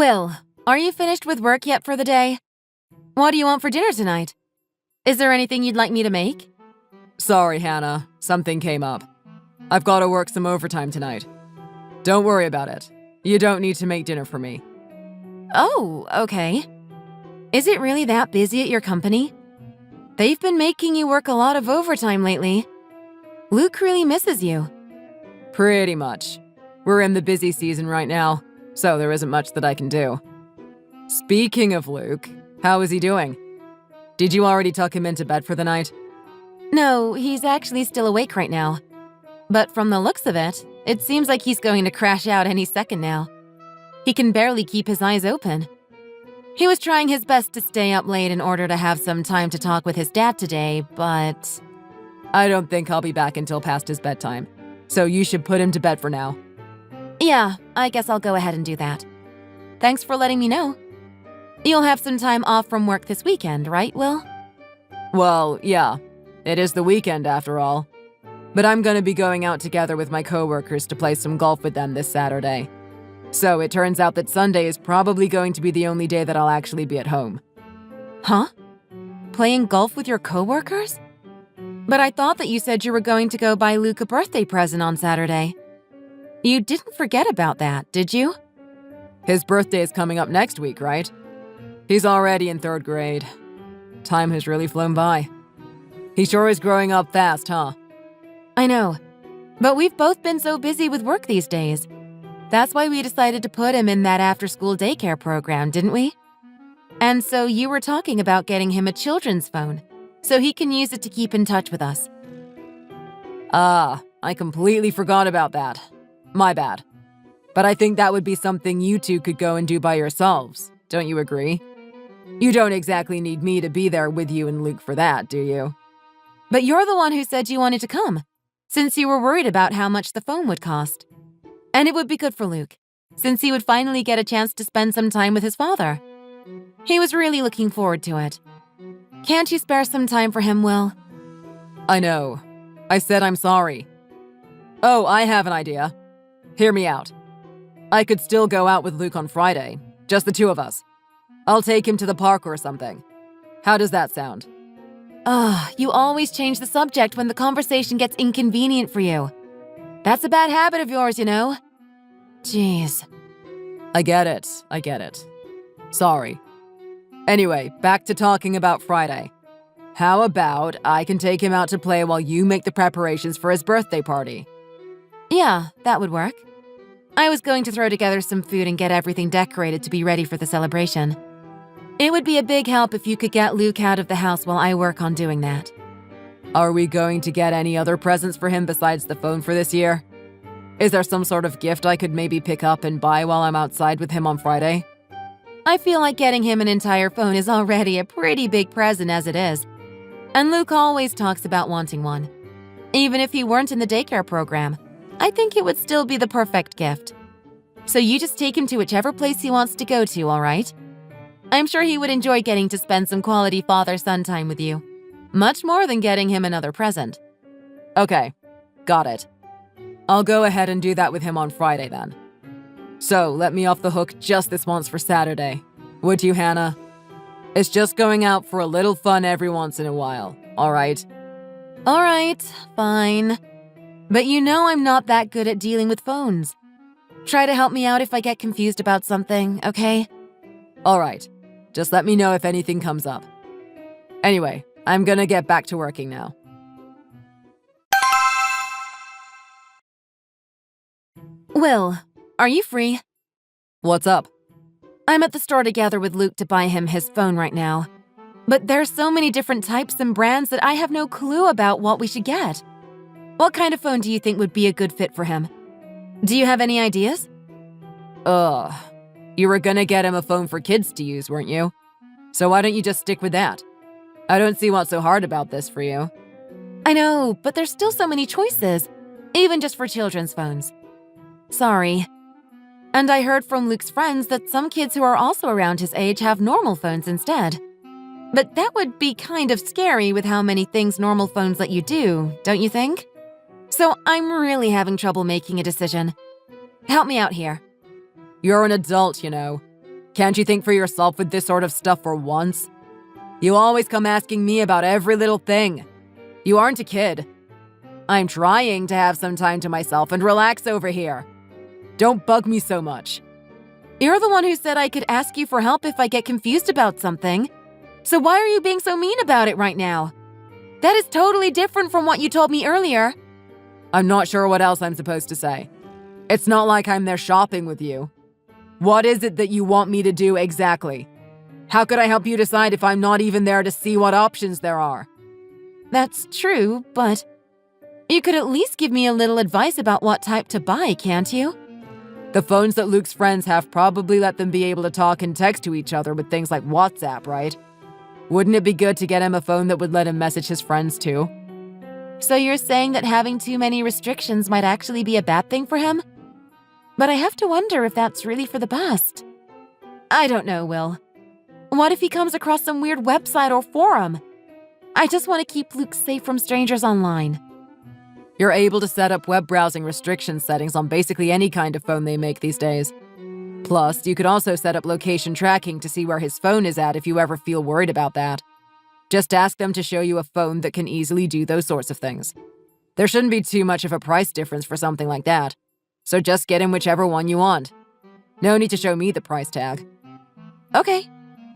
Will, are you finished with work yet for the day? What do you want for dinner tonight? Is there anything you'd like me to make? Sorry, Hannah. Something came up. I've got to work some overtime tonight. Don't worry about it. You don't need to make dinner for me. Oh, okay. Is it really that busy at your company? They've been making you work a lot of overtime lately. Luke really misses you. Pretty much. We're in the busy season right now, so there isn't much that I can do. Speaking of Luke, how is he doing? Did you already tuck him into bed for the night? No, he's actually still awake right now. But from the looks of it, it seems like he's going to crash out any second now. He can barely keep his eyes open. He was trying his best to stay up late in order to have some time to talk with his dad today, but... I don't think I'll be back until past his bedtime, so you should put him to bed for now. Yeah, I guess I'll go ahead and do that. Thanks for letting me know. You'll have some time off from work this weekend, right, Will? Well, yeah. It is the weekend after all. But I'm gonna be going out together with my coworkers to play some golf with them this Saturday. So it turns out that Sunday is probably going to be the only day that I'll actually be at home. Huh? Playing golf with your coworkers? But I thought that you said you were going to go buy Luke a birthday present on Saturday. You didn't forget about that, did you? His birthday is coming up next week, right? He's already in 3rd grade. Time has really flown by. He sure is growing up fast, huh? I know. But we've both been so busy with work these days. That's why we decided to put him in that after-school daycare program, didn't we? And so you were talking about getting him a children's phone, so he can use it to keep in touch with us. Ah, I completely forgot about that. My bad. But I think that would be something you two could go and do by yourselves, don't you agree? You don't exactly need me to be there with you and Luke for that, do you? But you're the one who said you wanted to come, since you were worried about how much the phone would cost. And it would be good for Luke, since he would finally get a chance to spend some time with his father. He was really looking forward to it. Can't you spare some time for him, Will? I know. I said I'm sorry. Oh, I have an idea. Hear me out. I could still go out with Luke on Friday, just the two of us. I'll take him to the park or something. How does that sound? Ugh, you always change the subject when the conversation gets inconvenient for you. That's a bad habit of yours, you know. Jeez. I get it. Sorry. Anyway, back to talking about Friday. How about I can take him out to play while you make the preparations for his birthday party? Yeah, that would work. I was going to throw together some food and get everything decorated to be ready for the celebration. It would be a big help if you could get Luke out of the house while I work on doing that. Are we going to get any other presents for him besides the phone for this year? Is there some sort of gift I could maybe pick up and buy while I'm outside with him on Friday? I feel like getting him an entire phone is already a pretty big present as it is. And Luke always talks about wanting one. Even if he weren't in the daycare program, I think it would still be the perfect gift. So you just take him to whichever place he wants to go to, all right? I'm sure he would enjoy getting to spend some quality father-son time with you. Much more than getting him another present. Okay, got it. I'll go ahead and do that with him on Friday then. So, let me off the hook just this once for Saturday. Would you, Hannah? It's just going out for a little fun every once in a while, all right? All right, fine. But you know I'm not that good at dealing with phones. Try to help me out if I get confused about something, okay? All right. Just let me know if anything comes up. Anyway, I'm gonna get back to working now. Will, are you free? What's up? I'm at the store together with Luke to buy him his phone right now. But there's so many different types and brands that I have no clue about what we should get. What kind of phone do you think would be a good fit for him? Do you have any ideas? You were gonna get him a phone for kids to use, weren't you? So why don't you just stick with that? I don't see what's so hard about this for you. I know, but there's still so many choices, even just for children's phones. Sorry. And I heard from Luke's friends that some kids who are also around his age have normal phones instead. But that would be kind of scary with how many things normal phones let you do, don't you think? So I'm really having trouble making a decision. Help me out here. You're an adult, you know. Can't you think for yourself with this sort of stuff for once? You always come asking me about every little thing. You aren't a kid. I'm trying to have some time to myself and relax over here. Don't bug me so much. You're the one who said I could ask you for help if I get confused about something. So why are you being so mean about it right now? That is totally different from what you told me earlier. I'm not sure what else I'm supposed to say. It's not like I'm there shopping with you. What is it that you want me to do exactly? How could I help you decide if I'm not even there to see what options there are? That's true, but you could at least give me a little advice about what type to buy, can't you? The phones that Luke's friends have probably let them be able to talk and text to each other with things like WhatsApp, right? Wouldn't it be good to get him a phone that would let him message his friends too? So you're saying that having too many restrictions might actually be a bad thing for him? But I have to wonder if that's really for the best. I don't know, Will. What if he comes across some weird website or forum? I just want to keep Luke safe from strangers online. You're able to set up web browsing restriction settings on basically any kind of phone they make these days. Plus, you could also set up location tracking to see where his phone is at if you ever feel worried about that. Just ask them to show you a phone that can easily do those sorts of things. There shouldn't be too much of a price difference for something like that, so just get him whichever one you want. No need to show me the price tag. Okay,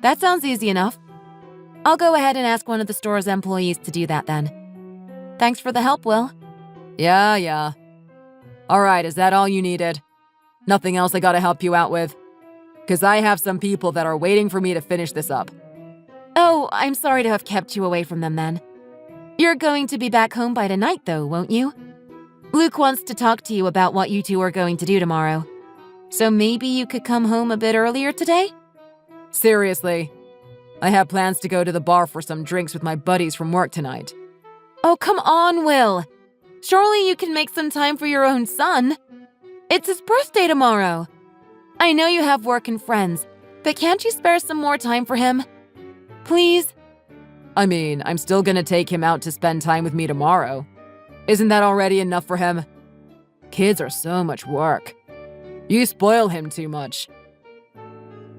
that sounds easy enough. I'll go ahead and ask one of the store's employees to do that then. Thanks for the help, Will. Yeah. All right, is that all you needed? Nothing else I gotta help you out with? Because I have some people that are waiting for me to finish this up. Oh, I'm sorry to have kept you away from them then. You're going to be back home by tonight though, won't you? Luke wants to talk to you about what you two are going to do tomorrow. So maybe you could come home a bit earlier today? Seriously, I have plans to go to the bar for some drinks with my buddies from work tonight. Oh, come on, Will. Surely you can make some time for your own son. It's his birthday tomorrow. I know you have work and friends, but can't you spare some more time for him? Please? I mean, I'm still gonna take him out to spend time with me tomorrow. Isn't that already enough for him? Kids are so much work. You spoil him too much.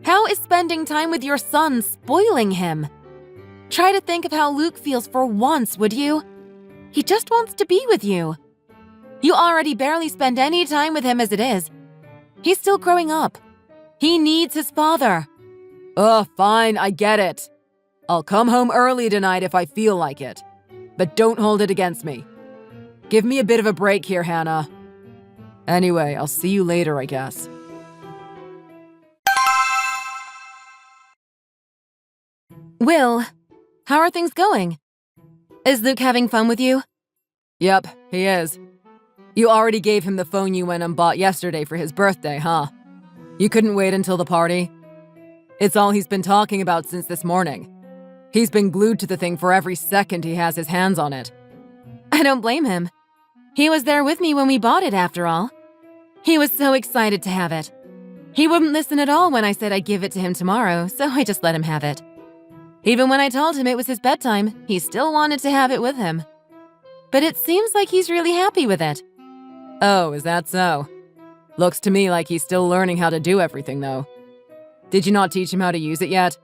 How is spending time with your son spoiling him? Try to think of how Luke feels for once, would you? He just wants to be with you. You already barely spend any time with him as it is. He's still growing up. He needs his father. Fine, I get it. I'll come home early tonight if I feel like it. But don't hold it against me. Give me a bit of a break here, Hannah. Anyway, I'll see you later, I guess. Will, how are things going? Is Luke having fun with you? Yep, he is. You already gave him the phone you went and bought yesterday for his birthday, huh? You couldn't wait until the party? It's all he's been talking about since this morning. He's been glued to the thing for every second he has his hands on it. I don't blame him. He was there with me when we bought it, after all. He was so excited to have it. He wouldn't listen at all when I said I'd give it to him tomorrow, so I just let him have it. Even when I told him it was his bedtime, he still wanted to have it with him. But it seems like he's really happy with it. Oh, is that so? Looks to me like he's still learning how to do everything, though. Did you not teach him how to use it yet?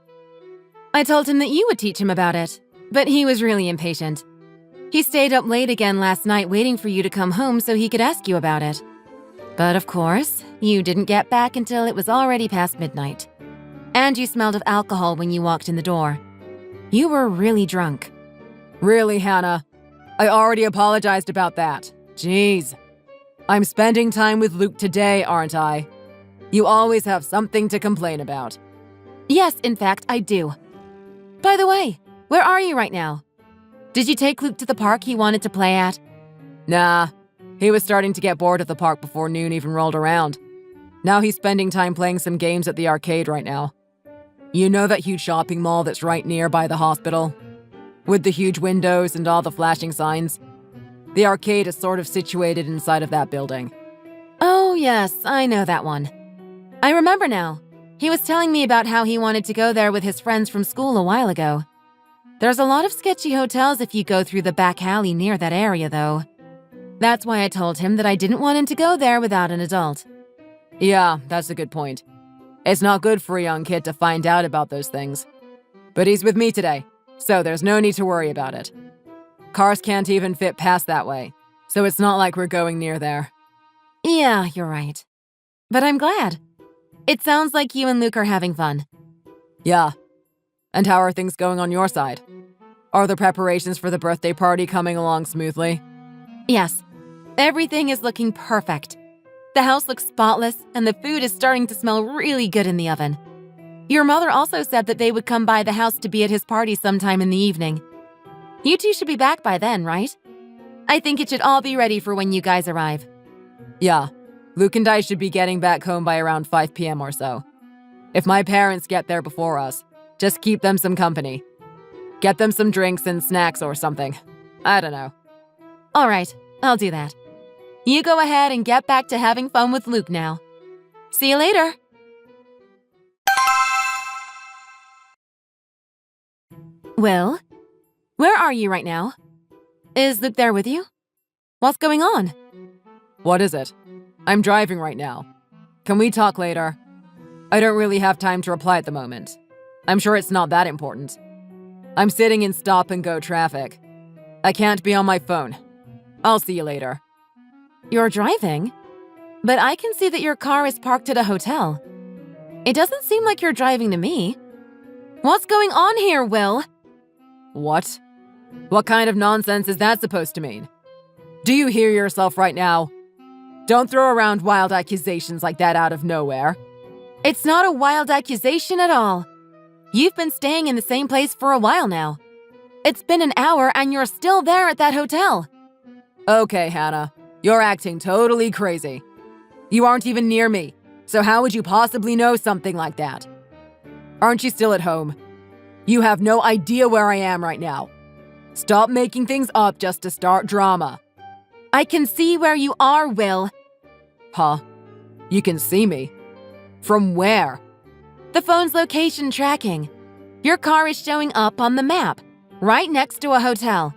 I told him that you would teach him about it, but he was really impatient. He stayed up late again last night waiting for you to come home so he could ask you about it. But of course, you didn't get back until it was already past midnight. And you smelled of alcohol when you walked in the door. You were really drunk. Really, Hannah? I already apologized about that. Jeez. I'm spending time with Luke today, aren't I? You always have something to complain about. Yes, in fact, I do. By the way, where are you right now? Did you take Luke to the park he wanted to play at? Nah. He was starting to get bored of the park before noon even rolled around. Now he's spending time playing some games at the arcade right now. You know that huge shopping mall that's right nearby the hospital? With the huge windows and all the flashing signs? The arcade is sort of situated inside of that building. Oh, yes, I know that one. I remember now. He was telling me about how he wanted to go there with his friends from school a while ago. There's a lot of sketchy hotels if you go through the back alley near that area, though. That's why I told him that I didn't want him to go there without an adult. Yeah, that's a good point. It's not good for a young kid to find out about those things. But he's with me today, so there's no need to worry about it. Cars can't even fit past that way, so it's not like we're going near there. Yeah, you're right. But I'm glad. It sounds like you and Luke are having fun. Yeah. And how are things going on your side? Are the preparations for the birthday party coming along smoothly? Yes. Everything is looking perfect. The house looks spotless, and the food is starting to smell really good in the oven. Your mother also said that they would come by the house to be at his party sometime in the evening. You two should be back by then, right? I think it should all be ready for when you guys arrive. Yeah. Luke and I should be getting back home by around 5 p.m. or so. If my parents get there before us, just keep them some company. Get them some drinks and snacks or something. I don't know. All right, I'll do that. You go ahead and get back to having fun with Luke now. See you later. Will, where are you right now? Is Luke there with you? What's going on? What is it? I'm driving right now. Can we talk later? I don't really have time to reply at the moment. I'm sure it's not that important. I'm sitting in stop-and-go traffic. I can't be on my phone. I'll see you later. You're driving? But I can see that your car is parked at a hotel. It doesn't seem like you're driving to me. What's going on here, Will? What? What kind of nonsense is that supposed to mean? Do you hear yourself right now? Don't throw around wild accusations like that out of nowhere. It's not a wild accusation at all. You've been staying in the same place for a while now. It's been an hour and you're still there at that hotel. Okay, Hannah. You're acting totally crazy. You aren't even near me, so how would you possibly know something like that? Aren't you still at home? You have no idea where I am right now. Stop making things up just to start drama. I can see where you are, Will. Huh? You can see me? From where? The phone's location tracking. Your car is showing up on the map, right next to a hotel.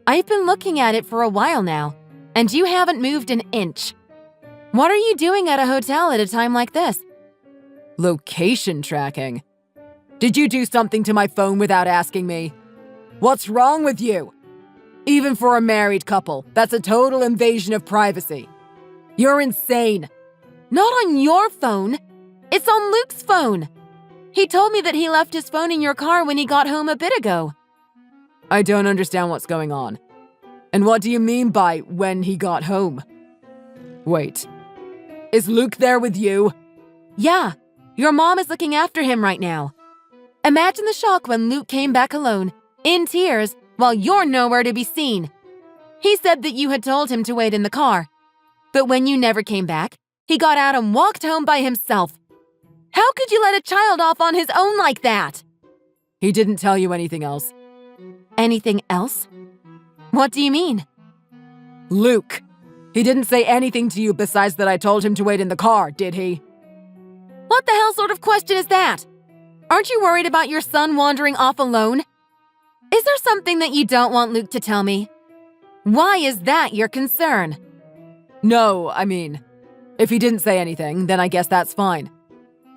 I've been looking at it for a while now, and you haven't moved an inch. What are you doing at a hotel at a time like this? Location tracking? Did you do something to my phone without asking me? What's wrong with you? Even for a married couple, that's a total invasion of privacy. You're insane. Not on your phone. It's on Luke's phone. He told me that he left his phone in your car when he got home a bit ago. I don't understand what's going on. And what do you mean by when he got home? Wait. Is Luke there with you? Yeah. Your mom is looking after him right now. Imagine the shock when Luke came back alone, in tears, while you're nowhere to be seen. He said that you had told him to wait in the car. But when you never came back, he got out and walked home by himself. How could you let a child off on his own like that? He didn't tell you anything else. Anything else? What do you mean? Luke. He didn't say anything to you besides that I told him to wait in the car, did he? What the hell sort of question is that? Aren't you worried about your son wandering off alone? Is there something that you don't want Luke to tell me? Why is that your concern? No, I mean, if he didn't say anything, then I guess that's fine.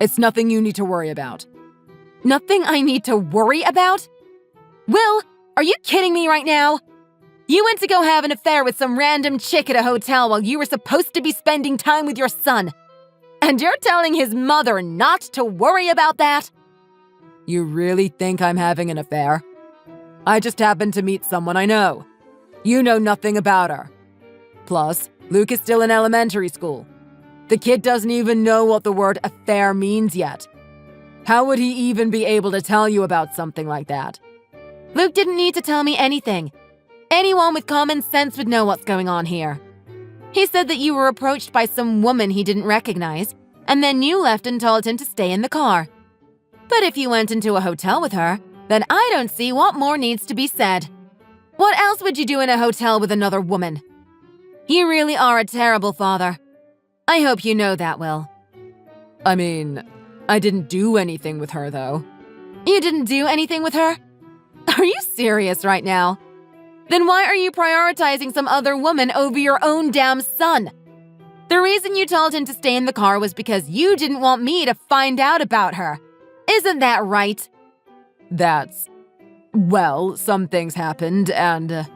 It's nothing you need to worry about. Nothing I need to worry about? Will, are you kidding me right now? You went to go have an affair with some random chick at a hotel while you were supposed to be spending time with your son. And you're telling his mother not to worry about that? You really think I'm having an affair? I just happened to meet someone I know. You know nothing about her. Plus, Luke is still in elementary school. The kid doesn't even know what the word affair means yet. How would he even be able to tell you about something like that? Luke didn't need to tell me anything. Anyone with common sense would know what's going on here. He said that you were approached by some woman he didn't recognize, and then you left and told him to stay in the car. But if you went into a hotel with her, then I don't see what more needs to be said. What else would you do in a hotel with another woman? You really are a terrible father. I hope you know that, Will. I mean, I didn't do anything with her, though. You didn't do anything with her? Are you serious right now? Then why are you prioritizing some other woman over your own damn son? The reason you told him to stay in the car was because you didn't want me to find out about her. Isn't that right? Well, some things happened and…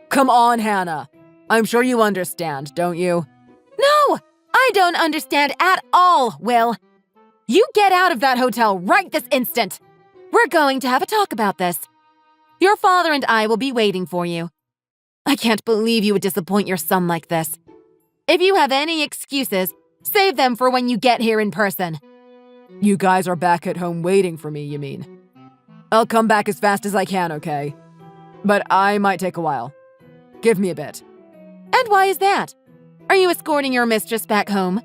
Come on, Hannah. I'm sure you understand, don't you? No, I don't understand at all, Will. You get out of that hotel right this instant. We're going to have a talk about this. Your father and I will be waiting for you. I can't believe you would disappoint your son like this. If you have any excuses, save them for when you get here in person. You guys are back at home waiting for me, you mean? I'll come back as fast as I can, okay? But I might take a while. Give me a bit. And why is that? Are you escorting your mistress back home?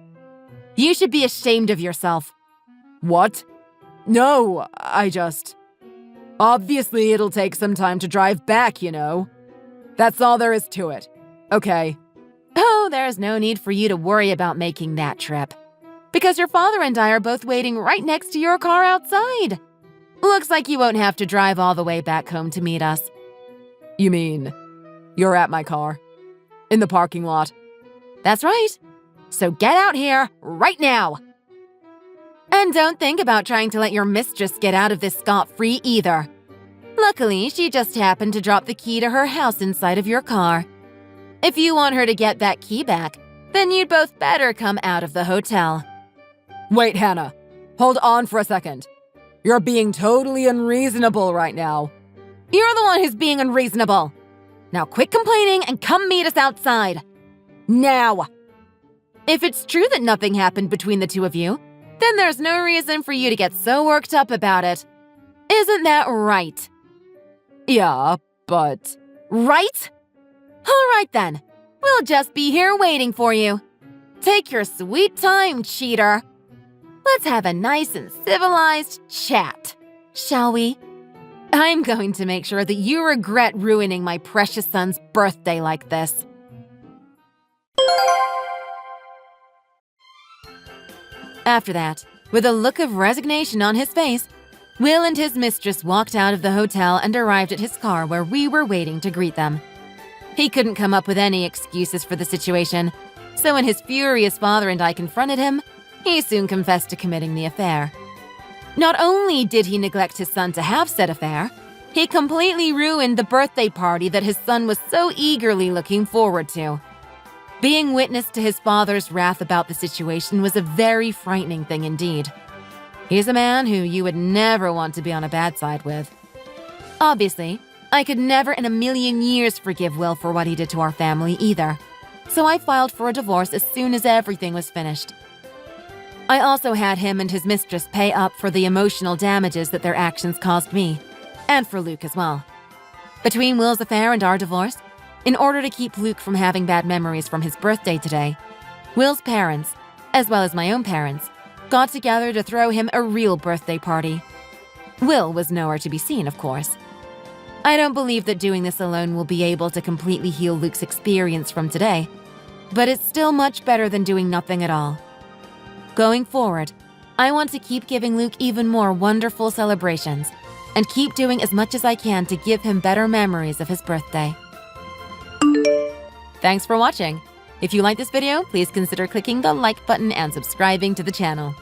You should be ashamed of yourself. What? No, Obviously, it'll take some time to drive back, you know? That's all there is to it. Okay. Oh, there's no need for you to worry about making that trip. Because your father and I are both waiting right next to your car outside. Looks like you won't have to drive all the way back home to meet us. You mean, you're at my car? In the parking lot? That's right. So get out here right now. And don't think about trying to let your mistress get out of this scot-free either. Luckily, she just happened to drop the key to her house inside of your car. If you want her to get that key back, then you'd both better come out of the hotel. Wait, Hannah. Hold on for a second. You're being totally unreasonable right now. You're the one who's being unreasonable. Now quit complaining and come meet us outside. Now! If it's true that nothing happened between the two of you, then there's no reason for you to get so worked up about it. Isn't that right? Yeah, but… Right? All right then. We'll just be here waiting for you. Take your sweet time, cheater. Let's have a nice and civilized chat, shall we? I'm going to make sure that you regret ruining my precious son's birthday like this. After that, with a look of resignation on his face, Will and his mistress walked out of the hotel and arrived at his car where we were waiting to greet them. He couldn't come up with any excuses for the situation, so when his furious father and I confronted him, he soon confessed to committing the affair. Not only did he neglect his son to have said affair, he completely ruined the birthday party that his son was so eagerly looking forward to. Being witness to his father's wrath about the situation was a very frightening thing indeed. He's a man who you would never want to be on a bad side with. Obviously, I could never in a million years forgive Will for what he did to our family either, so I filed for a divorce as soon as everything was finished. I also had him and his mistress pay up for the emotional damages that their actions caused me, and for Luke as well. Between Will's affair and our divorce, in order to keep Luke from having bad memories from his birthday today, Will's parents, as well as my own parents, got together to throw him a real birthday party. Will was nowhere to be seen, of course. I don't believe that doing this alone will be able to completely heal Luke's experience from today, but it's still much better than doing nothing at all. Going forward, I want to keep giving Luke even more wonderful celebrations and keep doing as much as I can to give him better memories of his birthday. Thanks for watching. If you like this video, please consider clicking the like button and subscribing to the channel.